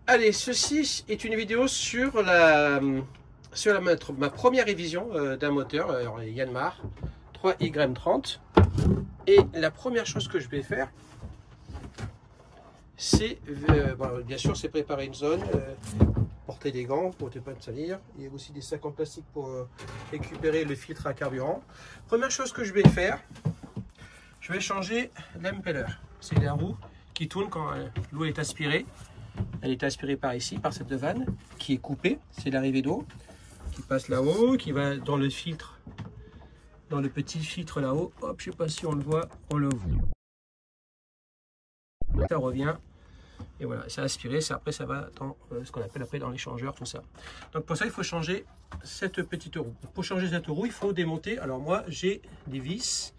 Allez, ceci est une vidéo sur ma première révision d'un moteur Yanmar 3YM30. Et la première chose que je vais faire, c'est, bon, bien sûr, c'est préparer une zone, porter des gants pour ne pas te salir. Il y a aussi des sacs en plastique pour récupérer le filtre à carburant. Première chose que je vais faire, je vais changer l'impeller. C'est la roue qui tourne quand l'eau est aspirée. Elle est aspirée par ici, par cette vanne qui est coupée. C'est l'arrivée d'eau qui passe là-haut, qui va dans le filtre, dans le petit filtre là-haut. Hop, je ne sais pas si on le voit, on le voit. Ça revient. Et voilà, c'est aspiré, après ça va dans ce qu'on appelle après dans l'échangeur, tout ça. Donc pour ça, il faut changer cette petite roue. Pour changer cette roue, il faut démonter. Alors moi, j'ai des vis.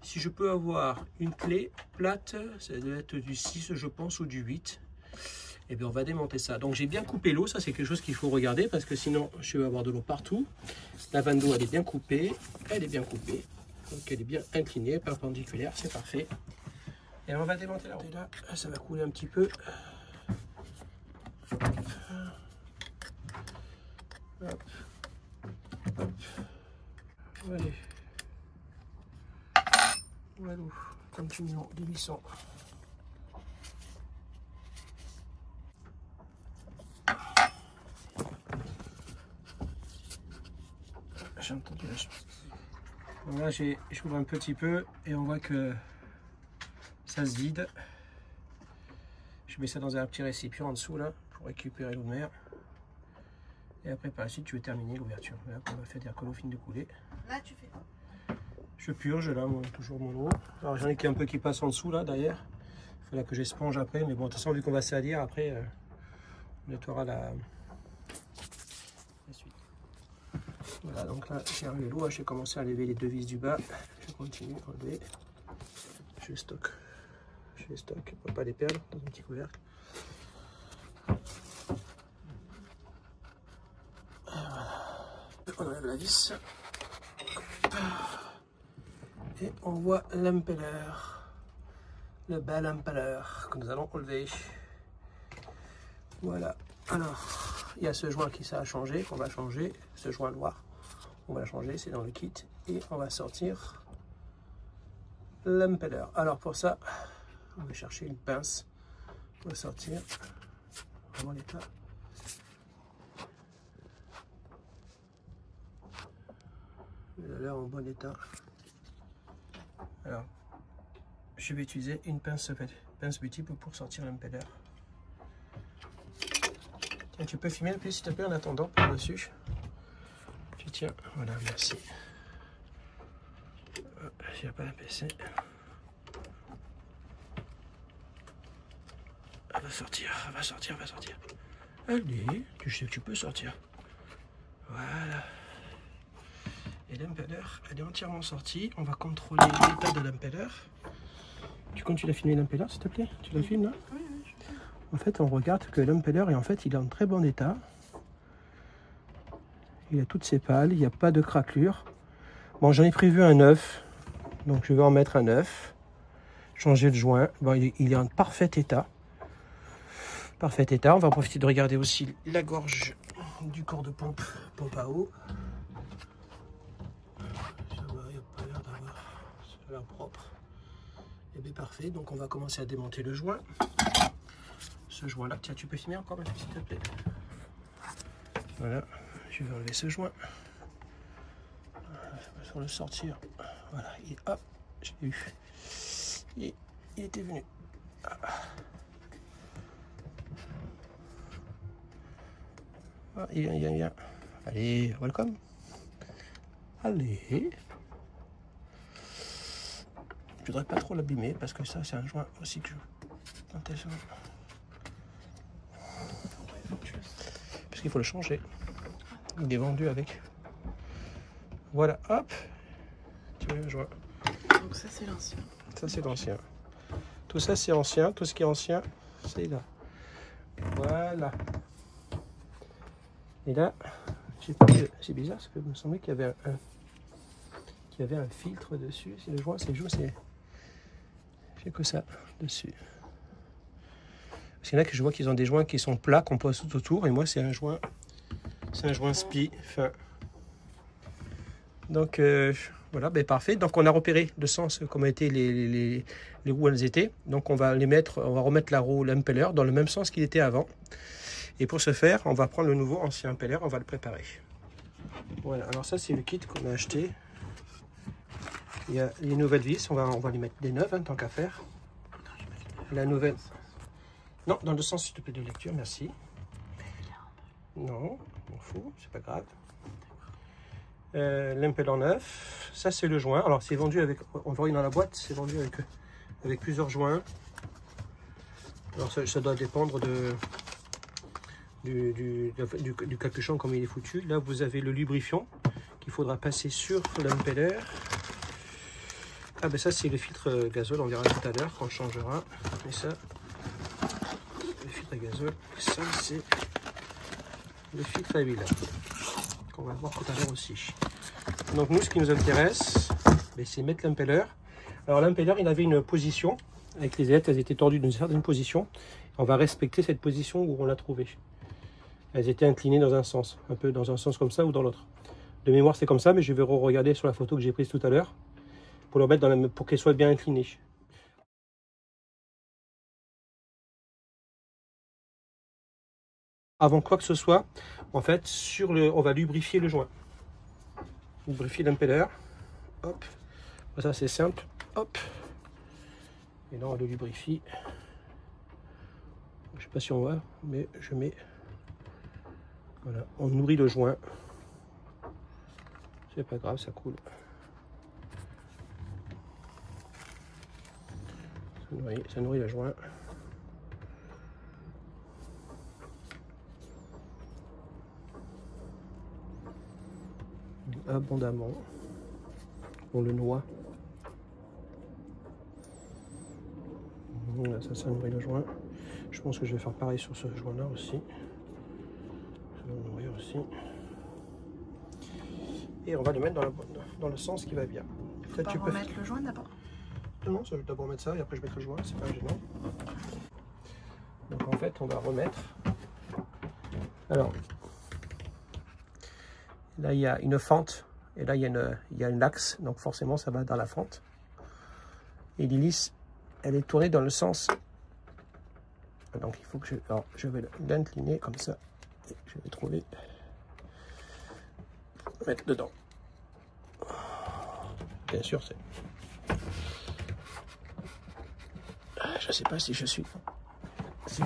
Si je peux avoir une clé plate, ça doit être du 6, je pense, ou du 8. Et bien on va démonter ça. Donc j'ai bien coupé l'eau, ça c'est quelque chose qu'il faut regarder parce que sinon je vais avoir de l'eau partout. La vanne d'eau elle est bien coupée, donc elle est bien inclinée, perpendiculaire, c'est parfait. Et on va démonter la roue. Et là, ça va couler un petit peu. Hop. Hop. Allez. Voilà, continuons dévissons. J'ai entendu la chose. Voilà, j'ouvre un petit peu et on voit que ça se vide. Je mets ça dans un petit récipient en dessous là pour récupérer l'eau de mer. Et après par la suite, je vais terminer l'ouverture. Là, on va faire dire que l'eau finit de couler. Là, tu fais quoi? Je purge là, toujours mon eau. Alors j'en ai un peu qui passe en dessous là d'ailleurs. Il faudra que j'esponge après, mais bon, de toute façon, vu qu'on va salir après, on nettoiera la suite. Voilà, donc là, j'ai enlevé l'eau, j'ai commencé à lever les deux vis du bas. Je continue à enlever. Je les stocke. Pour ne pas les perdre dans un petit couvercle. Et voilà. On enlève la vis. Et on voit l'impeller. Le bel impeller que nous allons enlever. Voilà. Alors, il y a ce joint qui ça a changé, qu'on va changer. Ce joint noir, on va le changer, c'est dans le kit. Et on va sortir l'impeller. Alors pour ça, on va chercher une pince. On va sortir vraiment l'état. Il a l'air en bon état. Alors, je vais utiliser une pince multiple pour sortir l'impeller. Tiens, tu peux filmer le plus s'il te plaît en attendant par dessus. Tu tiens, voilà, merci. J'ai pas la PC. Elle va sortir, elle va sortir. Allez, tu sais que tu peux sortir. Voilà. Et l'impeller, elle est entièrement sortie. On va contrôler l'état de l'impeller. Tu continues à filmer l'impeller, s'il te plaît? Tu la filmes là? Oui, je peux. En fait, on regarde que l'impeller, il est en très bon état. Il a toutes ses pales, il n'y a pas de craquelure. Bon, j'en ai prévu un neuf. Donc, je vais en mettre un neuf. Changer le joint. Bon, il est en parfait état. On va en profiter de regarder aussi la gorge du corps de pompe à eau. Ça va, il n'y a pas l'air d'avoir. Ça a l'air propre. Et bien parfait, donc on va commencer à démonter le joint. Ce joint là, tiens, tu peux filmer encore s'il te plaît. Voilà, je vais enlever ce joint. Sur le sortir. Voilà, et hop, je l'ai eu. Et il était venu. Ah, il vient. Allez, welcome. Allez. Je voudrais pas trop l'abîmer parce que ça, c'est un joint aussi que je. Parce qu'il faut le changer. Il est vendu avec. Voilà, hop. Tu vois le joint. Donc ça, c'est l'ancien. Ça, c'est l'ancien. Tout ça, c'est ancien. Tout ce qui est ancien, c'est là. Voilà. Et là, c'est bizarre parce que il me semblait qu'il y avait un filtre dessus. C'est le joint, c'est j'ai que ça dessus. Parce qu'il y en a que je vois qu'ils ont des joints qui sont plats, qu'on pose tout autour. Et moi, c'est un joint spi fin. Donc, voilà, ben, parfait. Donc, on a repéré le sens, comment étaient les roues, elles étaient. Donc, on va remettre la roue, l'impeller, dans le même sens qu'il était avant. Et pour ce faire, on va prendre le nouveau ancien impeller, on va le préparer. Voilà, alors ça, c'est le kit qu'on a acheté. Il y a les nouvelles vis, on va les mettre des neuves, hein, tant qu'à faire. La nouvelle... Non, dans le sens, s'il te plaît, de lecture, merci. Non, on m'en fout, c'est pas grave. L'impeller neuf, ça c'est le joint. Alors c'est vendu avec, on voit dans la boîte, c'est vendu avec plusieurs joints. Alors ça doit dépendre du capuchon comme il est foutu. Là vous avez le lubrifiant qu'il faudra passer sur l'impeller. Ah ben ça c'est le filtre gazole, on verra tout à l'heure quand on changera. Et ça, le filtre gazole, ça c'est le filtre à huile qu'on va voir tout à l'heure aussi. Donc nous ce qui nous intéresse, c'est mettre l'impeller. Alors l'impeller il avait une position, avec les ailettes elles étaient tordues d'une certaine position. On va respecter cette position où on l'a trouvée. Elles étaient inclinées dans un sens, un peu dans un sens comme ça ou dans l'autre. De mémoire c'est comme ça, mais je vais re-regarder sur la photo que j'ai prise tout à l'heure pour le mettre pour qu'elle soit bien inclinée. Avant quoi que ce soit, en fait, on va lubrifier le joint. Lubrifier l'impeller. Hop. Ça c'est simple. Hop. Et là on le lubrifie. Je sais pas si on voit, mais je mets. Voilà, on nourrit le joint. C'est pas grave, ça coule. Ça nourrit le joint. Abondamment. On le noie. Voilà, ça nourrit le joint. Je pense que je vais faire pareil sur ce joint là aussi. Ça va nourrir aussi. Et on va le mettre dans le sens qui va bien. Peut-être tu peux remettre le joint d'abord. Non, je vais d'abord mettre ça et après je mettrai le joint, c'est pas gênant. Donc en fait on va remettre. Alors là il y a une fente et là il y a une axe, donc forcément ça va dans la fente. Et l'hélice elle est tournée dans le sens. Donc il faut que je vais l'incliner comme ça. Et je vais trouver. Mettre dedans. Bien sûr c'est. Je sais pas si je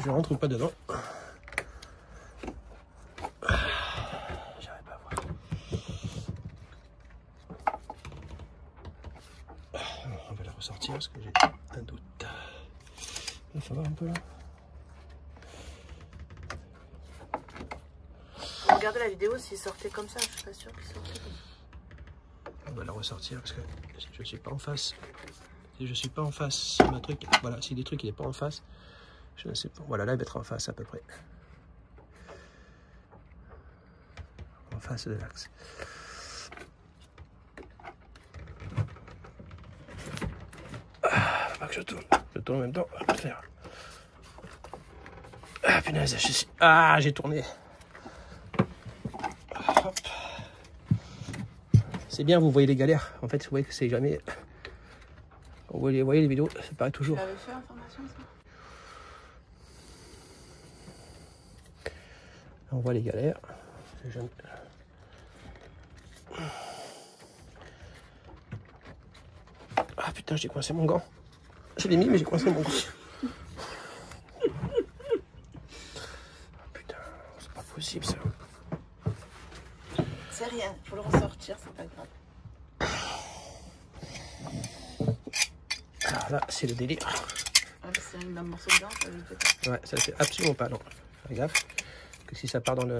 rentre ou pas dedans. J'arrive pas à voir. On va la ressortir parce que j'ai un doute. Il faut voir un peu là. Regardez la vidéo s'il sortait comme ça, je suis pas sûre qu'il sortait comme ça. On va la ressortir parce que je suis pas en face. Si je suis pas en face, si ma truc, voilà, si des trucs il est pas en face, je ne sais pas. Voilà, là il va être en face à peu près. En face de l'axe. Pas que je tourne. Je tourne en même temps. Ah punaise, j'ai tourné. Hop. C'est bien, vous voyez les galères. En fait, vous voyez que c'est jamais. Vous voyez les vidéos, ça paraît toujours. Tu l'avais fait en formation ça ? On voit les galères. Ah putain, j'ai coincé mon gant. Je l'ai mis, mais j'ai coincé mon gant. Putain, c'est pas possible ça. C'est rien, il faut le ressortir, c'est pas grave. Ah là, c'est le délire. Ah, c'est un morceau de gant, ça ne fait pas. Ouais, ça ne fait absolument pas, non. Fais gaffe, que si ça part dans le...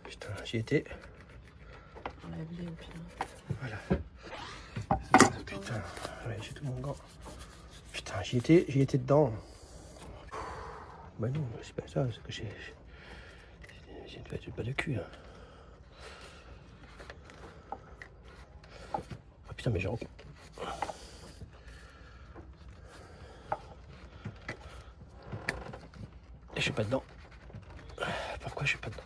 Putain, j'y étais. Enlève-les au pire. Voilà. Putain, ouais, j'ai tout mon gant. Putain, j'y étais dedans. Bah non, c'est pas ça, c'est que j'ai pas de cul. Hein. Oh putain, mais j'ai... Et je suis pas dedans. Pourquoi je suis pas dedans?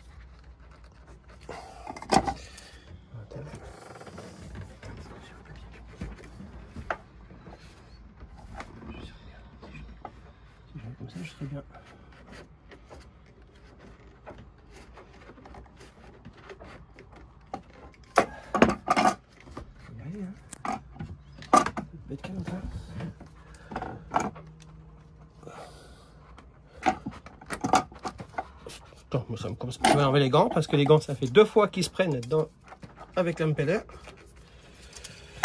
Si je vais comme ça, je serais bien. Faut y aller, hein. Bête calme, hein. Je vais enlever les gants parce que les gants ça fait 2 fois qu'ils se prennent dans, avec l'impeller.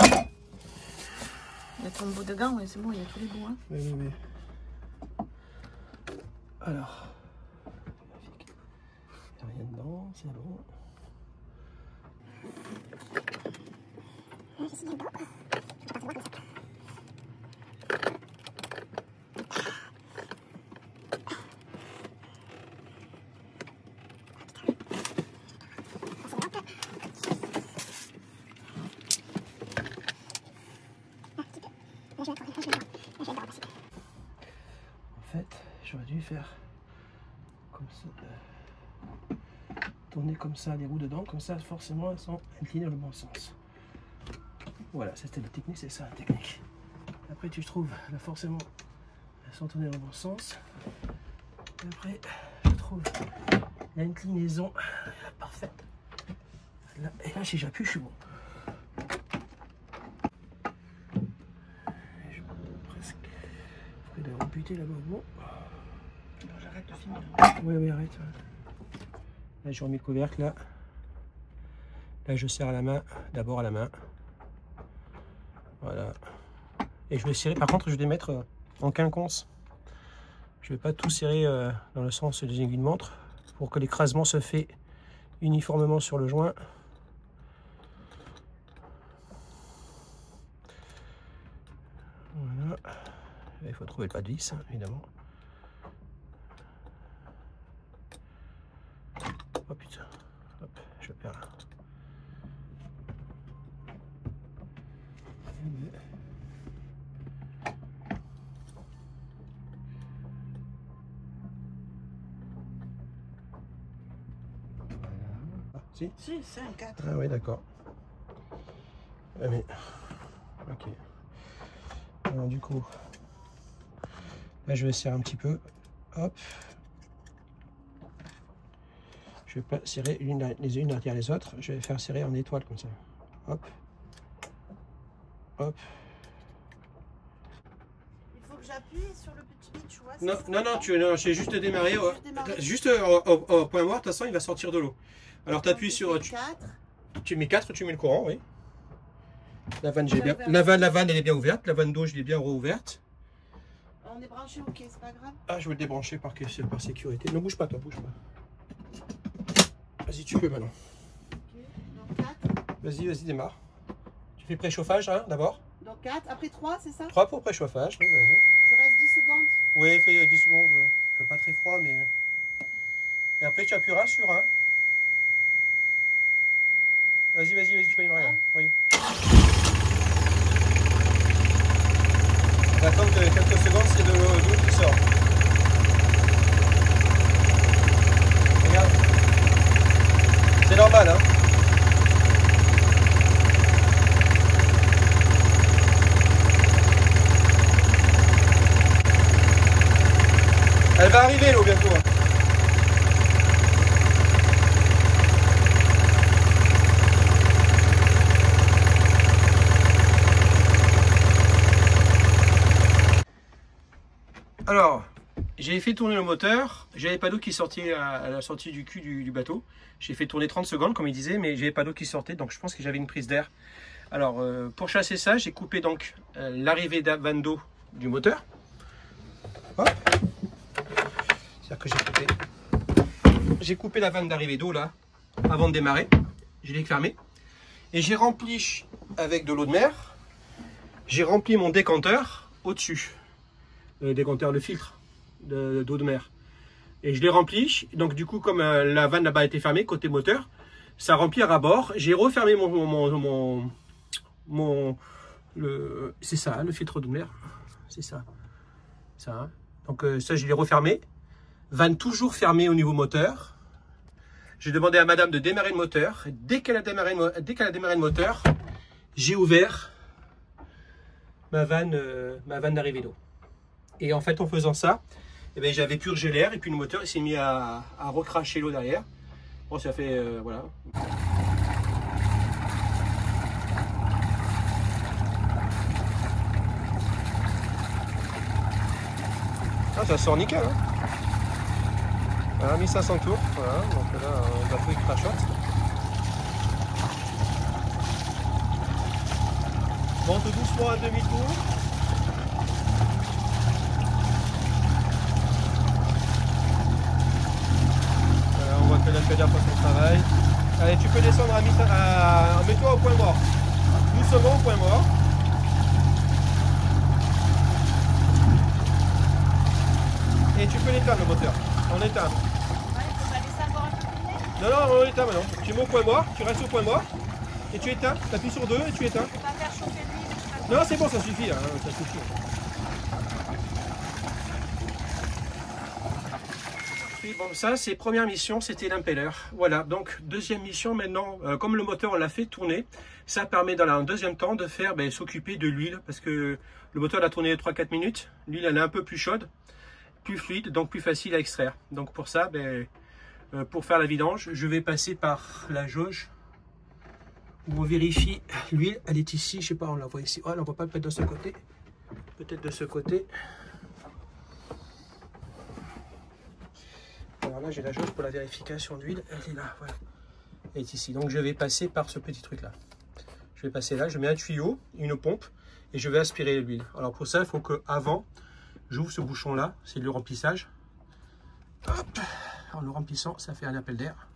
Il y a ton bout de gants, ouais, c'est bon, il y a tous les bouts. Hein. Oui. Alors, il n'y a rien dedans, c'est bon. En fait, j'aurais dû faire comme ça, tourner comme ça les roues dedans, comme ça forcément elles sont inclinées dans le bon sens. Voilà, c'était la technique, c'est ça la technique. Après tu trouves, là forcément elles sont tournées dans le bon sens. Et après je trouve l'inclinaison parfaite. Là, et là si j'appuie je suis bon. Rebuter là-bas, bon. J'arrête de filmer. Oui, arrête. Là, j'ai remis le couvercle, là. Là, je serre à la main, d'abord à la main. Voilà. Et je vais serrer, par contre, je vais les mettre en quinconce. Je ne vais pas tout serrer dans le sens des aiguilles de montre pour que l'écrasement se fait uniformément sur le joint. Voilà. Il faut trouver le pas de vis, hein, évidemment. Oh putain, hop, je perds là. Ah, si? Si, c'est un 4. Ah oui, d'accord. Ah, mais... Ok. Alors du coup... Là, je vais serrer un petit peu. Hop. Je vais pas serrer les unes derrière les autres. Je vais faire serrer en étoile comme ça. Hop. Hop. Il faut que j'appuie sur le petit bit, tu vois. Non, j'ai juste démarré. Juste au point mort, de toute façon, il va sortir de l'eau. Alors, tu appuies sur... Tu mets 4, tu mets le courant, oui. La vanne, la vanne, elle est bien ouverte. La vanne d'eau, je l'ai bien rouverte. On est branché, ok, c'est pas grave. Ah, je vais le débrancher par sécurité. Ne bouge pas, toi, bouge pas. Vas-y, tu peux maintenant. Ok, donc 4. Vas-y, démarre. Tu fais préchauffage, hein, d'abord. Donc 4, après 3, c'est ça? 3 pour préchauffage, oui, vas-y. Je reste 10 secondes. Oui, fais 10 secondes. Ouais. Il fait pas très froid, mais... Et après, tu appuieras sur 1. Vas-y, tu peux démarrer. Oui. On va attendre quelques secondes, c'est de l'eau qui sort. Regarde. C'est normal, hein. Elle va arriver l'eau bientôt. Hein. Alors, j'ai fait tourner le moteur, j'avais pas d'eau qui sortait à la sortie du cul du bateau. J'ai fait tourner 30 secondes comme il disait, mais j'avais pas d'eau qui sortait, donc je pense que j'avais une prise d'air. Alors, pour chasser ça, j'ai coupé donc l'arrivée de vanne d'eau du moteur. C'est-à-dire que j'ai coupé la vanne d'arrivée d'eau là, avant de démarrer. Je l'ai fermé. Et j'ai rempli avec de l'eau de mer, j'ai rempli mon décanteur au-dessus. Décanteur, le filtre d'eau de mer. Et je l'ai rempli. Donc du coup, comme la vanne là-bas était fermée, côté moteur, ça remplit à ras-bord. J'ai refermé c'est ça, le filtre d'eau de mer. C'est ça. Ça, hein. Donc ça, je l'ai refermé. Vanne toujours fermée au niveau moteur. J'ai demandé à madame de démarrer le moteur. Dès qu'elle a démarré le moteur, j'ai ouvert ma vanne d'arrivée d'eau. Et en fait, en faisant ça, eh bien, j'avais purgé l'air et puis le moteur s'est mis à recracher l'eau derrière. Bon, ça fait voilà. Ah, ça sort nickel, hein. Voilà, 1500 tours, voilà, donc là on va trouver crachotte. Monte doucement à demi-tour. Voilà, on voit que l'impédère fait son travail. Allez, tu peux descendre mets-toi au point mort. Doucement au point mort. Et tu peux l'éteindre le moteur. On l'éteint. Non, non, on l'éteint maintenant. Tu mets au point mort, tu restes au point mort et tu éteins. Tu appuies sur 2 et tu éteins. Pas faire chauffer l'huile. Non, c'est bon, ça suffit. Hein, ça suffit. Bon, ça, c'est première mission, c'était l'impeller. Voilà, donc deuxième mission maintenant, comme le moteur on l'a fait tourner, ça permet dans un deuxième temps de faire s'occuper de l'huile parce que le moteur a tourné 3-4 minutes, l'huile elle est un peu plus chaude, plus fluide, donc plus facile à extraire. Donc pour ça, pour faire la vidange, je vais passer par la jauge où on vérifie l'huile, elle est ici, je sais pas, on la voit ici, oh, on ne voit pas peut-être de ce côté, peut-être de ce côté. Alors là, j'ai la jauge pour la vérification d'huile. Elle est là, voilà. Elle est ici. Donc, je vais passer par ce petit truc-là. Je vais passer là, je mets un tuyau, une pompe, et je vais aspirer l'huile. Alors, pour ça, il faut que avant, j'ouvre ce bouchon-là. C'est le remplissage. Hop. En le remplissant, ça fait un appel d'air.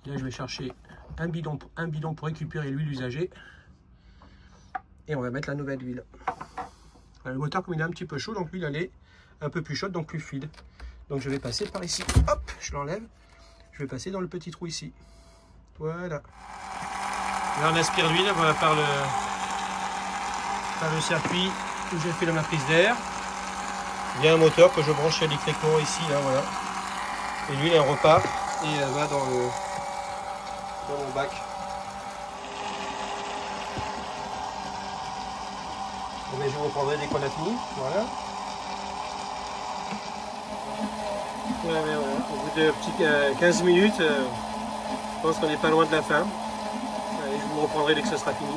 Et là, je vais chercher un bidon pour récupérer l'huile usagée. Et on va mettre la nouvelle huile. Voilà, le moteur, comme il est un petit peu chaud, donc l'huile, elle est un peu plus chaude, donc plus fluide. Donc je vais passer par ici, hop, je l'enlève, je vais passer dans le petit trou ici, voilà. Là on aspire l'huile par le circuit où j'ai fait la matrice d'air. Il y a un moteur que je branche électriquement ici, là, voilà. Et l'huile elle repart et elle va dans mon bac. Et je vous reprendrai dès qu'on a fini, voilà. Ouais, voilà. Au bout de petits 15 minutes, je pense qu'on n'est pas loin de la fin. Allez, je vous reprendrai dès que ce sera fini.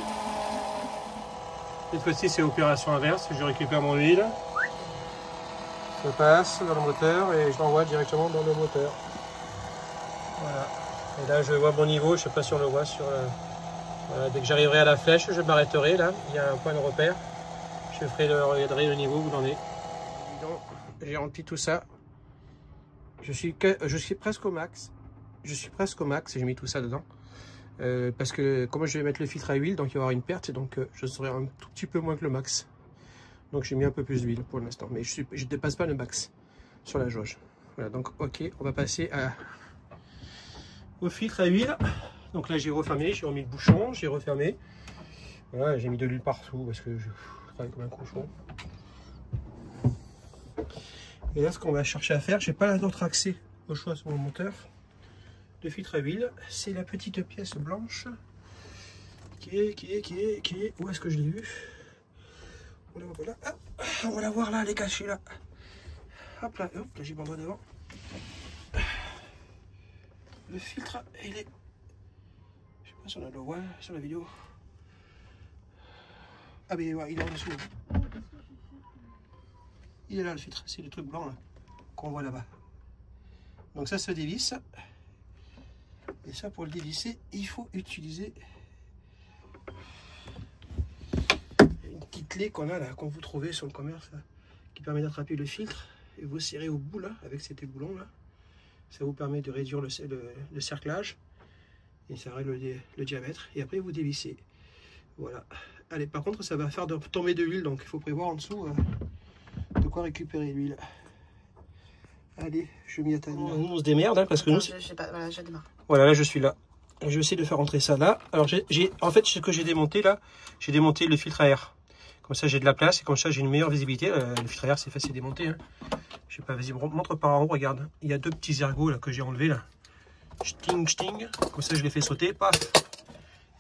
Cette fois-ci, c'est opération inverse. Je récupère mon huile. Je passe dans le moteur et je l'envoie directement dans le moteur. Voilà. Et là, je vois mon niveau. Je ne sais pas si on le voit sur. Voilà. Dès que j'arriverai à la flèche, je m'arrêterai. Là, il y a un point de repère. Je regarderai le niveau où vous en êtes. J'ai rempli tout ça. Je suis presque au max. Je suis presque au max et j'ai mis tout ça dedans. Parce que comme je vais mettre le filtre à huile, donc il va y avoir une perte. Donc je serai un tout petit peu moins que le max. Donc j'ai mis un peu plus d'huile pour l'instant. Mais je ne dépasse pas le max sur la jauge. Voilà, donc ok, on va passer au filtre à huile. Donc là j'ai refermé, j'ai remis le bouchon, j'ai refermé. Voilà, j'ai mis de l'huile partout parce que je travaille comme un cochon. Et là, ce qu'on va chercher à faire, j'ai pas d'autre accès au choix sur mon moteur de filtre à huile. C'est la petite pièce blanche qui est. Où est-ce que je l'ai vue? Voilà. Ah, on va la voir là, elle est cachée là. Hop là, j'ai mon doigt devant. Le filtre, il est. Je sais pas si on le voit sur la vidéo. Ah, mais ouais, il est en dessous. Il est là le filtre, c'est le truc blanc là qu'on voit là-bas. Donc ça se dévisse. Et ça, pour le dévisser, il faut utiliser une petite clé qu'on a là, qu'on vous trouvez sur le commerce là, qui permet d'attraper le filtre et vous serrez au bout là avec cet éboulon là. Ça vous permet de réduire le cerclage et ça règle le diamètre. Et après vous dévissez. Voilà. Allez, par contre, ça va faire tomber de l'huile, donc il faut prévoir en dessous. De quoi récupérer l'huile. Allez, je m'y attends. On se démerde hein, parce que nous. Voilà, je démarre. Voilà, là je suis là. Je vais essayer de faire rentrer ça là. Alors en fait ce que j'ai démonté là, j'ai démonté le filtre à air. Comme ça j'ai de la place et comme ça j'ai une meilleure visibilité. Le filtre à air c'est facile à démonter. Hein. Je sais pas, vas-y, montre par en haut, regarde. Il y a 2 petits ergots là que j'ai enlevés là. Sting, sting. Comme ça, je les fais sauter, paf.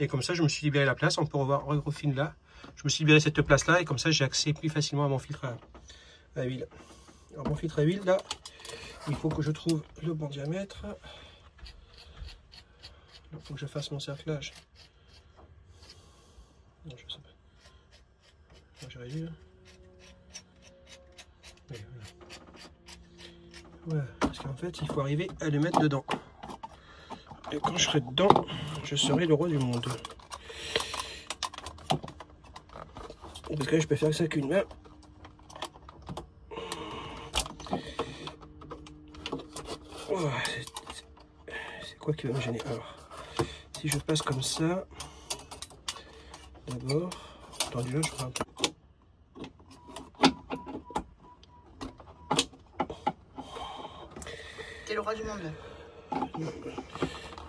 Et comme ça, je me suis libéré la place. On peut revoir au film là. Je me suis libéré cette place là et comme ça, j'ai accès plus facilement à mon filtre à huile. Alors, mon filtre à huile là, il faut que je trouve le bon diamètre. Il faut que je fasse mon cerclage. Non, je sais pas. J'aurais dû. Oui, voilà. Parce qu'en fait, il faut arriver à le mettre dedans. Et quand je serai dedans, je serai le roi du monde. Parce que là, je peux faire ça qu'une main. Oh, c'est quoi qui va me gêner? Alors, si je passe comme ça, d'abord, tendu là, je prends un peu. T'es le roi du monde là.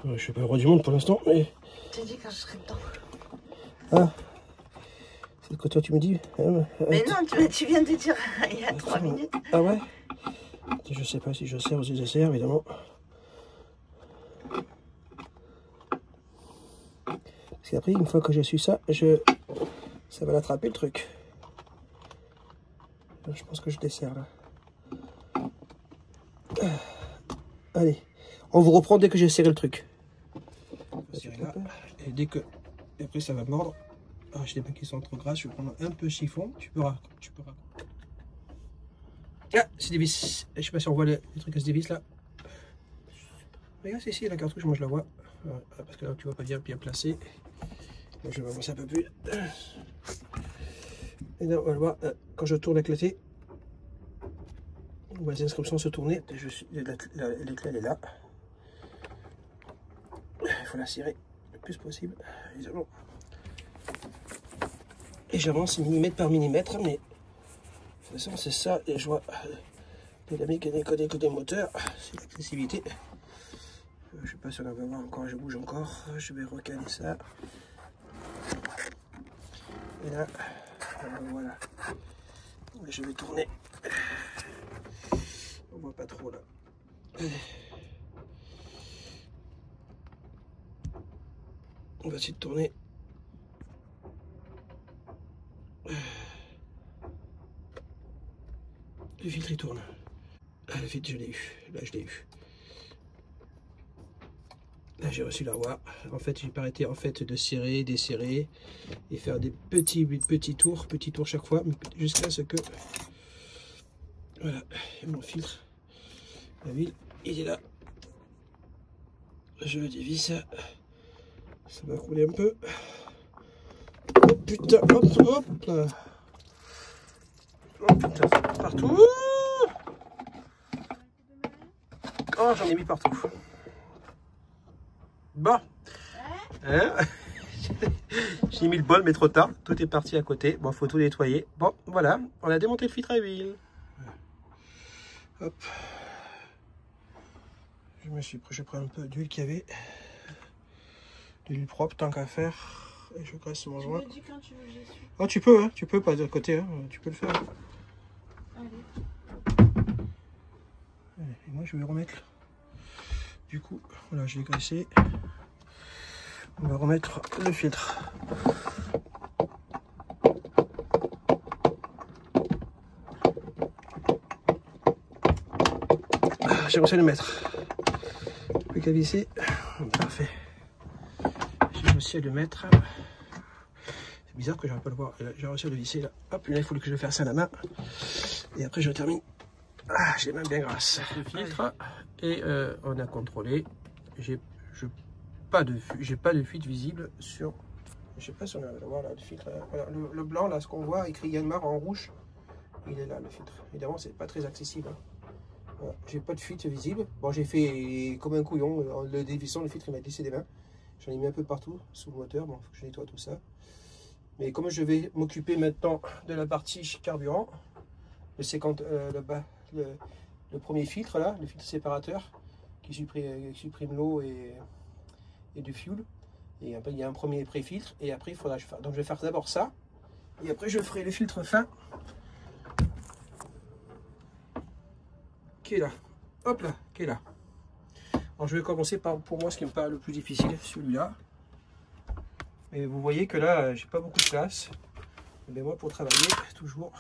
Je suis pas le roi du monde pour l'instant, mais... T'as dit quand je serai dedans. Ah, c'est quoi toi tu me dis? Mais non, tu viens de dire il y a 3 minutes. Ah ouais? Je sais pas si je sers ou si je sers, évidemment. Parce qu'après, une fois que j'ai su ça, ça va l'attraper le truc. Je pense que je desserre là. Allez, on vous reprend dès que j'ai serré le truc. Là, et dès que... Et après ça va mordre. Ah, j'ai des mains qui sont trop grasses, je vais prendre un peu chiffon. Tu peux raconter. Ah, c'est des vis. Je sais pas si on voit les trucs à se dévisse là. Regarde, c'est ici la cartouche, moi je la vois. Parce que là tu vois pas bien placé. Moi je vais avancer un peu plus. Et là on va le voir, quand je tourne avec la clé, on voit les inscriptions se tourner. L'éclat elle est là. Il faut la serrer le plus possible, évidemment. Et j'avance millimètre par millimètre, mais de toute façon c'est ça les joies de la mécanique des moteurs, c'est l'agressivité. Je sais pas si on va voir encore, je bouge encore, je vais recaler ça. Et là, voilà. Et je vais tourner. On voit pas trop là. On va essayer de tourner. Le filtre il tourne. Ah, le filtre je l'ai eu. Là je l'ai eu. Là j'ai reçu la voix. En fait j'ai pas arrêté en fait de serrer, desserrer et faire des petits tours chaque fois, jusqu'à ce que voilà, et mon filtre, la huile, il est là. Je le dévisse. Ça va rouler un peu. Oh putain, hop là. Oh putain, partout. Oh, j'en ai mis partout. Bon. Hein? J'ai mis le bol, mais trop tard. Tout est parti à côté. Bon, faut tout nettoyer. Bon, voilà. On a démonté le filtre à huile. Hop. Je prends un peu d'huile qu'il y avait. De l'huile propre, tant qu'à faire. Et je graisse mon joint. Tu me dis quand tu veux que j'y suis. Oh, tu peux, hein. Tu peux, pas de côté, hein. Tu peux le faire. Allez. Et moi, je vais remettre. Du coup, voilà, je l'ai graissé. On va remettre le filtre. J'ai réussi à le mettre. Plus qu'à visser. Parfait. J'ai réussi à le mettre. C'est bizarre que j'arrive pas à le voir. J'ai réussi à le visser là. Hop, là il faut que je fasse ça à la main. Et après je termine. Ah, j'ai les mains bien grasses. Le filtre. Et on a contrôlé. J'ai pas de fuite visible sur. Je sais pas si on va voir là le filtre. Voilà, le blanc là, ce qu'on voit écrit Yanmar en rouge. Il est là le filtre. Évidemment, c'est pas très accessible. Hein. Voilà. J'ai pas de fuite visible. Bon, j'ai fait comme un couillon. En le dévissant, le filtre il m'a glissé des mains. J'en ai mis un peu partout sous le moteur. Bon, faut que je nettoie tout ça. Mais comme je vais m'occuper maintenant de la partie carburant, le 50, le premier filtre là, le filtre séparateur qui supprime l'eau et du fuel. Et après, il y a un premier pré-filtre et après il faudra. Donc je vais faire d'abord ça et après je ferai le filtre fin. qui est là. Hop là, qui est là. Alors je vais commencer par, pour moi, ce qui me paraît le plus difficile, celui-là. Et vous voyez que là, j'ai pas beaucoup de place. Mais moi, pour travailler, toujours,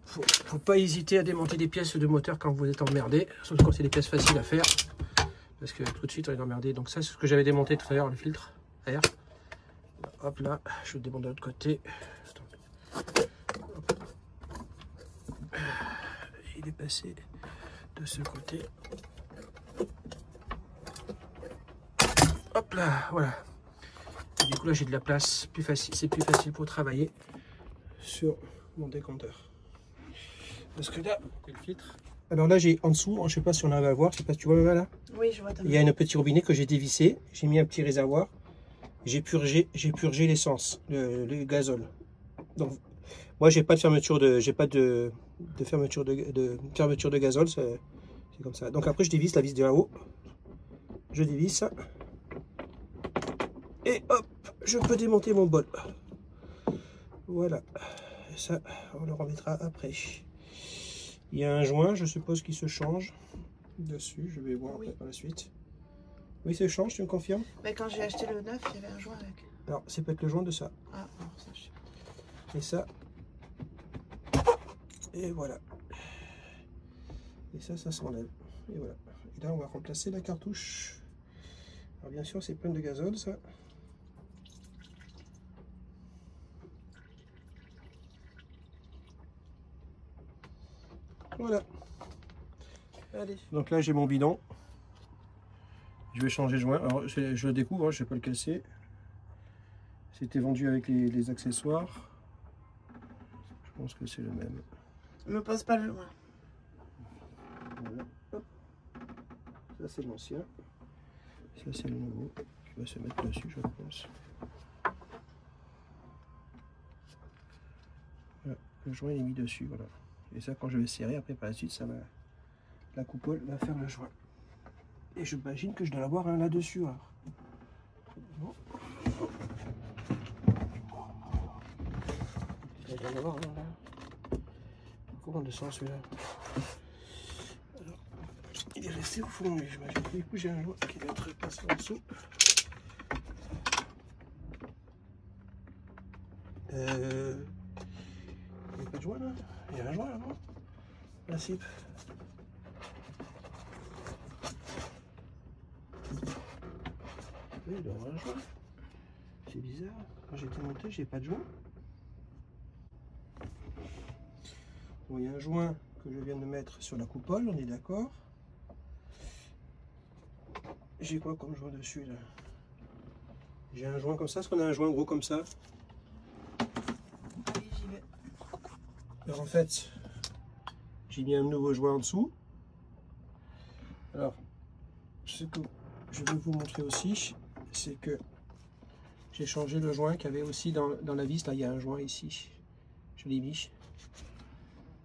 faut pas hésiter à démonter des pièces de moteur quand vous êtes emmerdé, sauf quand c'est des pièces faciles à faire, parce que tout de suite on est emmerdé. Donc ça, c'est ce que j'avais démonté tout à l'heure, le filtre air. Hop là, je le démonte de l'autre côté. Il est passé de ce côté. Hop là, voilà. Et du coup là j'ai de la place, plus facile, c'est plus facile pour travailler sur mon décompteur. Parce que là, le filtre. Alors là j'ai en dessous, je sais pas si on arrive à voir, je sais pas si tu vois là. Oui, je vois. Il y a un petit robinet que j'ai dévissé, j'ai mis un petit réservoir, j'ai purgé l'essence, le gazole. Donc moi j'ai pas de fermeture de, fermeture de gazole, c'est comme ça. Donc après je dévisse la vis de là-haut, je dévisse et hop, je peux démonter mon bol. Voilà, et ça on le remettra après. Il y a un joint, je suppose, qui se change dessus, je vais voir après par la suite. Oui, il se change, tu me confirmes? Mais quand j'ai acheté le neuf, il y avait un joint avec. Alors c'est peut-être le joint de ça. Ah non, ça je sais pas. Et ça. Et voilà. Et ça s'enlève. Et voilà. Et là, on va remplacer la cartouche. Alors bien sûr, c'est plein de gazole, ça. Voilà. Allez. Donc là, j'ai mon bidon. Je vais changer le joint. Alors, je le découvre, hein, je ne vais pas le casser. C'était vendu avec les accessoires. Je pense que c'est le même. Me pose pas le joint. Voilà. Hop. Ça, c'est l'ancien. Ça, c'est le nouveau qui va se mettre dessus, je pense. Voilà. Le joint il est mis dessus, voilà. Et ça, quand je vais serrer, après par la suite, ça va, la coupole va faire le joint. Et j'imagine que je dois l'avoir un là-dessus. Bon. Il doit y en avoir un là. Comment on descend celui-là? Alors, il est resté au fond, j'imagine. Du coup, j'ai un joint qui va être passé en dessous. Il n'y a pas de joint là? Il y a un joint là, non? Principe. Oui, il doit y avoir un joint. C'est bizarre. Quand j'ai démonté, j'ai pas de joint. Bon, il y a un joint que je viens de mettre sur la coupole, on est d'accord. J'ai quoi comme joint dessus là? J'ai un joint comme ça. Est-ce qu'on a un joint gros comme ça? Allez, j'y vais. Alors en fait, j'ai mis un nouveau joint en dessous. Alors, ce que je vais vous montrer aussi, c'est que j'ai changé le joint qu'il y avait aussi dans la vis. Là, il y a un joint ici. Je l'ai mis.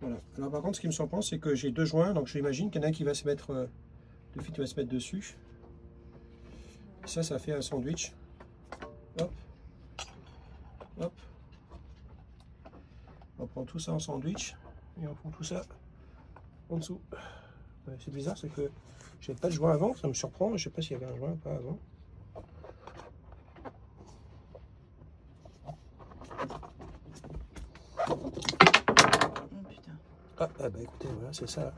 Voilà. Alors par contre, ce qui me surprend, c'est que j'ai deux joints. Donc j'imagine qu'il y en a un qui va se mettre, le fit va se mettre dessus. Ça fait un sandwich. Hop. Hop. On prend tout ça en sandwich et on prend tout ça en dessous. C'est bizarre, c'est que j'avais pas de joint avant, ça me surprend. Je sais pas s'il y avait un joint ou pas avant. Oh putain. Ah bah écoutez, voilà, c'est ça.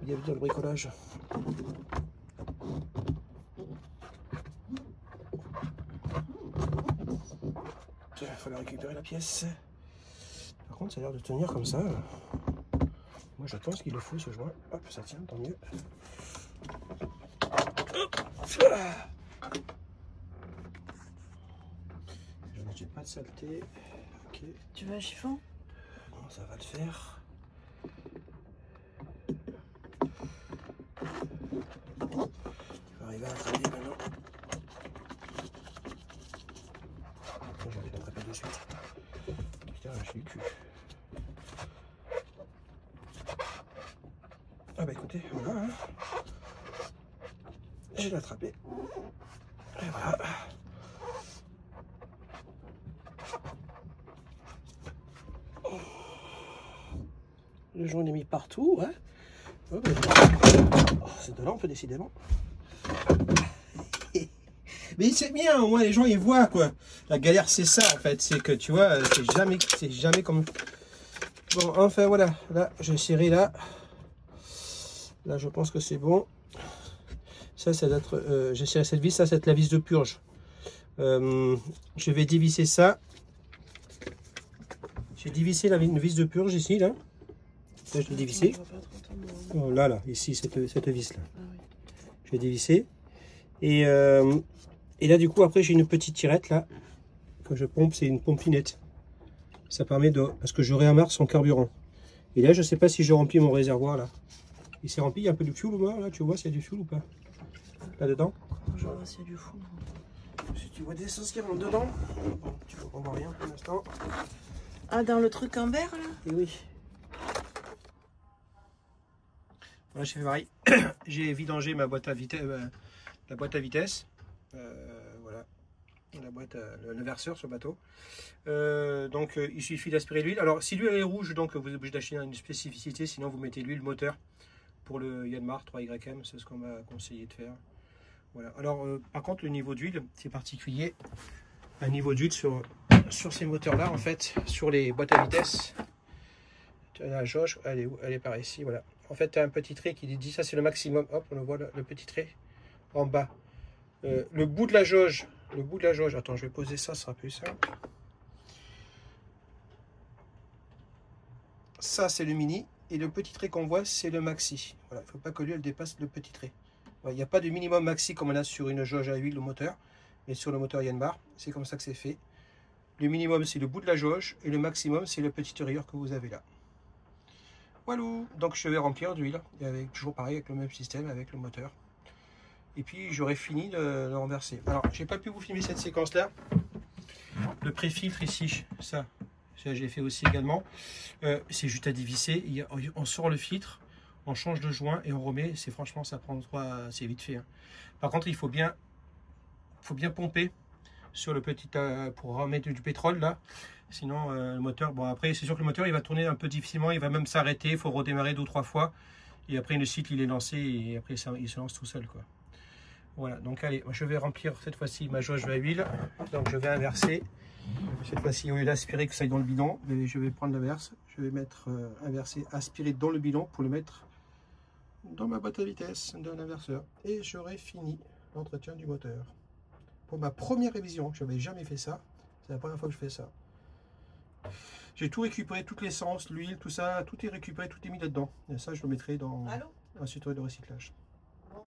Bienvenue dans le bricolage. Il va falloir récupérer la pièce. Par contre, ça a l'air de tenir comme ça. Moi, je pense qu'il est fou ce joint. Hop, ça tient, tant mieux. J'ai pas de saleté. Ok. Tu veux un chiffon? Non, ça va le faire. Je vais arriver à attraper maintenant. J'ai envie d'attraper de suite. Putain, j'ai le cul. Ah bah écoutez, voilà. Hein. J'ai l'attrapé. Et voilà. Le joint est mis partout. Hein. Oh, c'est de l'encre, décidément. Mais c'est bien, au moins les gens ils voient quoi. La galère c'est ça en fait, c'est que tu vois, c'est jamais comme. Bon, enfin voilà, là j'ai serré là. Là je pense que c'est bon. Ça doit être. J'ai serré cette vis, ça c'est la vis de purge. Je vais dévisser ça. J'ai dévissé une vis de purge ici là. Là je l'ai dévissé. Oh, là, ici cette vis là. Ah, oui. Je vais dévisser. Et là, du coup, après, j'ai une petite tirette là que je pompe. C'est une pompinette. Ça permet de. Parce que je réamarre son carburant. Et là, je sais pas si je remplis mon réservoir là. Il s'est rempli. Il y a un peu de fuel ou pas là? Tu vois s'il y a du fuel ou pas? Là-dedans? Je vois s'il y a du fuel. Si tu vois des sauces qui rentrent dedans, tu ne vois rien pour l'instant. Ah, dans le truc en verre là? Et oui. Voilà, j'ai fait pareil. J'ai vidangé ma boîte à vitesse. La boîte à vitesse. Voilà. La boîte, l'inverseur sur le bateau. Donc il suffit d'aspirer l'huile. Alors si l'huile est rouge, donc vous êtes obligé d'acheter une spécificité, sinon vous mettez l'huile moteur pour le Yanmar 3YM, c'est ce qu'on m'a conseillé de faire. Voilà. Alors par contre le niveau d'huile, c'est particulier. Un niveau d'huile sur ces moteurs là en fait, sur les boîtes à vitesse. La jauge, elle est où? Elle est par ici, voilà. En fait, tu as un petit trait qui dit ça c'est le maximum. Hop, on le voit le petit trait en bas. Le bout de la jauge, attends, je vais poser ça, ça sera plus simple. Ça, c'est le mini, et le petit trait qu'on voit, c'est le maxi. Voilà, il ne faut pas que l'huile dépasse le petit trait. Il n'y a pas de minimum maxi comme on a sur une jauge à huile au moteur, mais sur le moteur Yanmar, c'est comme ça que c'est fait. Le minimum, c'est le bout de la jauge, et le maximum, c'est le petit rayure que vous avez là. Voilà, donc je vais remplir d'huile, toujours pareil, avec le même système, avec le moteur. Et puis j'aurai fini de le renverser. Alors j'ai pas pu vous filmer cette séquence là. Le pré-filtre ici, ça j'ai fait aussi également. C'est juste à dévisser. On sort le filtre, on change de joint et on remet. C'est franchement ça prend c'est vite fait. Hein. Par contre il faut bien pomper sur le petit pour remettre du pétrole là. Sinon le moteur, bon après c'est sûr que le moteur il va tourner un peu difficilement, il va même s'arrêter, il faut redémarrer 2 ou 3 fois. Et après le cycle il est lancé et après il se lance tout seul quoi. Voilà, donc allez, je vais remplir cette fois-ci ma jauge à huile. Donc je vais inverser. Cette fois-ci, au lieu d'aspirer que ça aille dans le bidon, je vais prendre l'inverse. Je vais mettre inverser, aspirer dans le bidon pour le mettre dans ma boîte à vitesse de l'inverseur. Et j'aurai fini l'entretien du moteur. Pour ma première révision, je n'avais jamais fait ça. C'est la première fois que je fais ça. J'ai tout récupéré, toute l'essence, l'huile, tout ça, tout est récupéré, tout est mis là-dedans. Et ça, je le mettrai dans un tutoriel de recyclage.